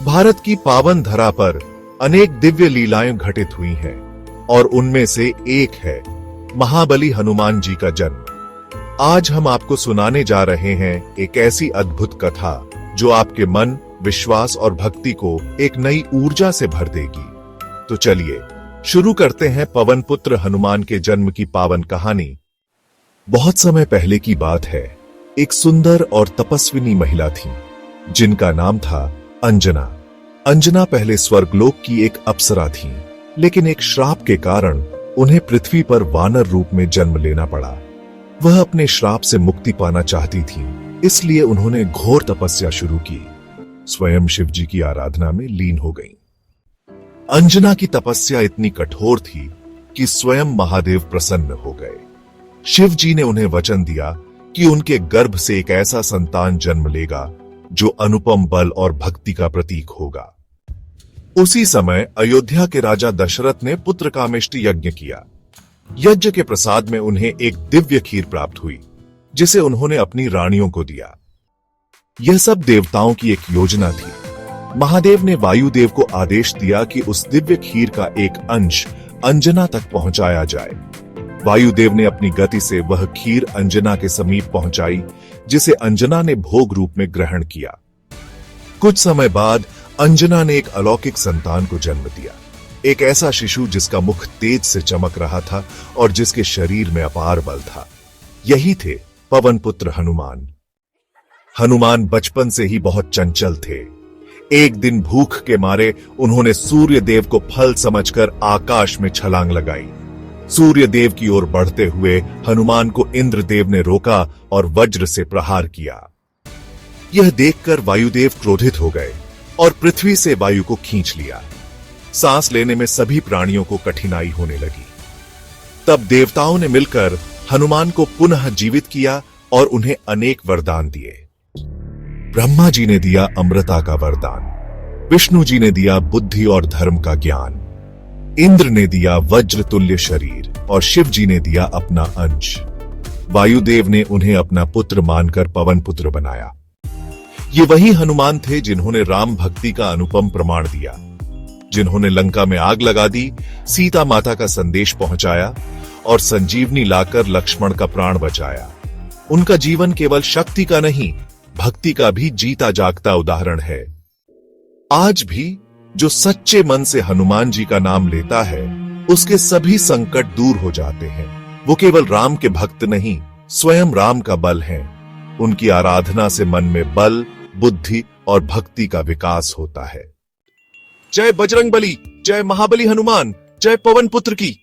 भारत की पावन धरा पर अनेक दिव्य लीलाएं घटित हुई हैं और उनमें से एक है महाबली हनुमान जी का जन्म। आज हम आपको सुनाने जा रहे हैं एक ऐसी अद्भुत कथा जो आपके मन, विश्वास और भक्ति को एक नई ऊर्जा से भर देगी। तो चलिए शुरू करते हैं पवन पुत्र हनुमान के जन्म की पावन कहानी। बहुत समय पहले की बात है। एक सुंदर और तपस्विनी महिला थी जिनका नाम था अंजना। अंजना पहले स्वर्गलोक की एक अप्सरा थी, लेकिन एक श्राप के कारण उन्हें पृथ्वी पर वानर रूप में जन्म लेना पड़ा। वह अपने श्राप से मुक्ति पाना चाहती थी, इसलिए उन्होंने घोर तपस्या शुरू की। स्वयं शिव जी की आराधना में लीन हो गईं। अंजना की तपस्या इतनी कठोर थी कि स्वयं महादेव प्रसन्न हो गए। शिव जी ने उन्हें वचन दिया कि उनके गर्भ से एक ऐसा संतान जन्म लेगा जो अनुपम बल और भक्ति का प्रतीक होगा। उसी समय अयोध्या के राजा दशरथ ने पुत्र कामेष्टि यज्ञ किया। यज्ञ के प्रसाद में उन्हें एक दिव्य खीर प्राप्त हुई, जिसे उन्होंने अपनी रानियों को दिया। यह सब देवताओं की एक योजना थी। महादेव ने वायुदेव को आदेश दिया कि उस दिव्य खीर का एक अंश अंजना तक पहुंचाया जाए। वायुदेव ने अपनी गति से वह खीर अंजना के समीप पहुंचाई, जिसे अंजना ने भोग रूप में ग्रहण किया। कुछ समय बाद अंजना ने एक अलौकिक संतान को जन्म दिया, एक ऐसा शिशु जिसका मुख तेज से चमक रहा था और जिसके शरीर में अपार बल था। यही थे पवन पुत्र हनुमान। हनुमान बचपन से ही बहुत चंचल थे। एक दिन भूख के मारे उन्होंने सूर्य देव को फल समझकर आकाश में छलांग लगाई। सूर्य देव की ओर बढ़ते हुए हनुमान को इंद्रदेव ने रोका और वज्र से प्रहार किया। यह देखकर वायुदेव क्रोधित हो गए और पृथ्वी से वायु को खींच लिया। सांस लेने में सभी प्राणियों को कठिनाई होने लगी। तब देवताओं ने मिलकर हनुमान को पुनः जीवित किया और उन्हें अनेक वरदान दिए। ब्रह्मा जी ने दिया अमृता का वरदान, विष्णु जी ने दिया बुद्धि और धर्म का ज्ञान, इंद्र ने दिया वज्र तुल्य शरीर और शिव जी ने दिया अपना अंश। वायुदेव ने उन्हें अपना पुत्र मानकर पवन पुत्र बनाया। ये वही हनुमान थे जिन्होंने राम भक्ति का अनुपम प्रमाण दिया, जिन्होंने लंका में आग लगा दी, सीता माता का संदेश पहुंचाया और संजीवनी लाकर लक्ष्मण का प्राण बचाया। उनका जीवन केवल शक्ति का नहीं, भक्ति का भी जीता जागता उदाहरण है। आज भी जो सच्चे मन से हनुमान जी का नाम लेता है, उसके सभी संकट दूर हो जाते हैं। वो केवल राम के भक्त नहीं, स्वयं राम का बल हैं। उनकी आराधना से मन में बल, बुद्धि और भक्ति का विकास होता है। जय बजरंगबली, जय महाबली हनुमान, जय पवन पुत्र की।